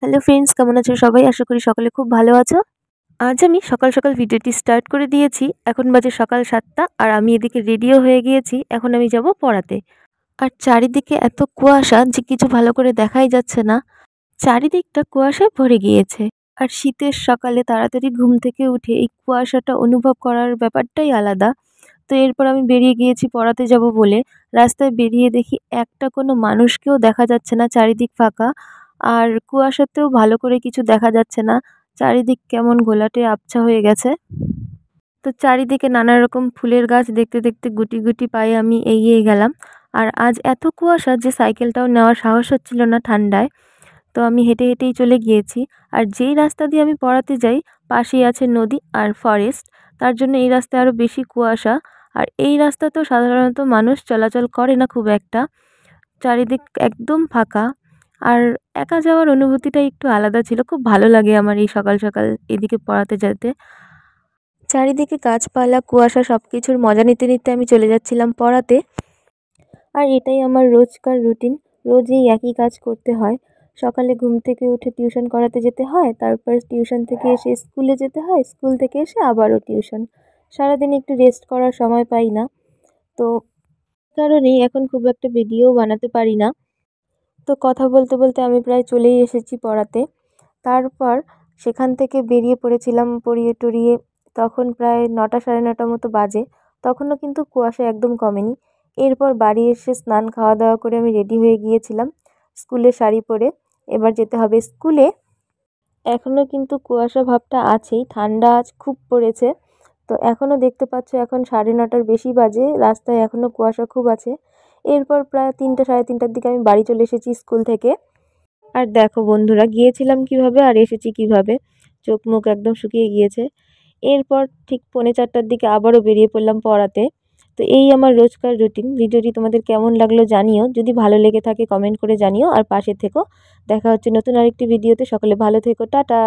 Hello friends, কেমন আছো সবাই? আশা করি সকলে খুব ভালো আছো। আজ আমি সকাল সকাল ভিডিওটি স্টার্ট করে দিয়েছি। এখন বাজে সকাল ৭টা আর আমি এদিকে রেডিও হয়ে গিয়েছি। এখন আমি যাব পড়াতে। আর চারিদিকে এত কুয়াশা যে কিছু ভালো করে দেখাই যাচ্ছে না। চারিদিকটা কুয়াশায় ভরে গিয়েছে। আর শীতের সকালে তাড়াতাড়ি ঘুম থেকে উঠে এই কুয়াশাটা অনুভব করার ব্যাপারটাই আলাদা। তো এরপর আমি বেরিয়ে গিয়েছি পড়াতে যাব বলে। রাস্তায় বেরিয়ে দেখি একটা কোনো মানুষকেও দেখা যাচ্ছে না, চারিদিক ফাঁকা। আর কুয়াশাতেও ভালো করে কিছু দেখা যাচ্ছে না। চারিদিক কেমন ঘোলাটে আবছা হয়ে গেছে। তো চারিদিকে নানা রকম ফুলের গাছ দেখতে দেখতে গুটি গুটি পায়ে আমি এগিয়ে গেলাম। আর আজ এত কুয়াশা যে সাইকেলটাও নেওয়ার সাহস হচ্ছিল না ঠান্ডায়। তো আমি হেঁটে হেঁটেই চলে গিয়েছি। আর যেই রাস্তা দিয়ে আমি পড়াতে যাই পাশেই আছে নদী আর ফরেস্ট। তার জন্য এই রাস্তায় আরও বেশি কুয়াশা। আর এই রাস্তাতেও সাধারণত মানুষ চলাচল করে না খুব একটা। চারিদিক একদম ফাঁকা। আর একা যাওয়ার অনুভূতিটাই একটু আলাদা ছিল। খুব ভালো লাগে আমার এই সকাল সকাল এদিকে পড়াতে যেতে। চারিদিকে গাছপালা, কুয়াশা সবকিছুর মজা নিতে নিতে আমি চলে যাচ্ছিলাম পড়াতে। আর এটাই আমার রোজকার রুটিন। রোজ এই একই কাজ করতে হয়। সকালে ঘুম থেকে উঠে টিউশন করাতে যেতে হয়, তারপর টিউশন থেকে এসে স্কুলে যেতে হয়, স্কুল থেকে এসে আবারও টিউশন। সারাদিন একটু রেস্ট করার সময় পাই না। তো কারণেই এখন খুব একটা ভিডিও বানাতে পারি না। তো কথা বলতে বলতে আমি প্রায় চলেই এসেছি পড়াতে। তারপর সেখান থেকে বেরিয়ে পড়েছিলাম পড়িয়ে টড়িয়ে। তখন প্রায় ৯টা ৯:৩০ মতো বাজে। তখনও কিন্তু কুয়াশা একদম কমেনি। এরপর বাড়ি এসে স্নান খাওয়া দাওয়া করে আমি রেডি হয়ে গিয়েছিলাম স্কুলের শাড়ি পরে। এবার যেতে হবে স্কুলে। এখনও কিন্তু কুয়াশা ভাবটা আছেই, ঠান্ডা আজ খুব পড়েছে। তো এখনও দেখতে পাচ্ছ এখন ৯:৩০টার বেশি বাজে, রাস্তায় এখনও কুয়াশা খুব আছে। এরপর প্রায় ৩টা ৩:৩০টার দিকে আমি বাড়ি চলে এসেছি স্কুল থেকে। আর দেখো বন্ধুরা, গিয়েছিলাম কিভাবে আর এসেছি কিভাবে, চোখ মুখ একদম শুকিয়ে গিয়েছে। এরপর ঠিক ৩:৪টার দিকে আবারও বেরিয়ে পড়লাম পড়াতে। তো এই আমার রোজকার রুটিন। ভিডিওটি তোমাদের কেমন লাগলো জানিও, যদি ভালো লেগে থাকে কমেন্ট করে জানিও আর পাশে থেকো। দেখা হচ্ছে নতুন আরেকটি ভিডিওতে। সকলে ভালো থেকো, টাটা।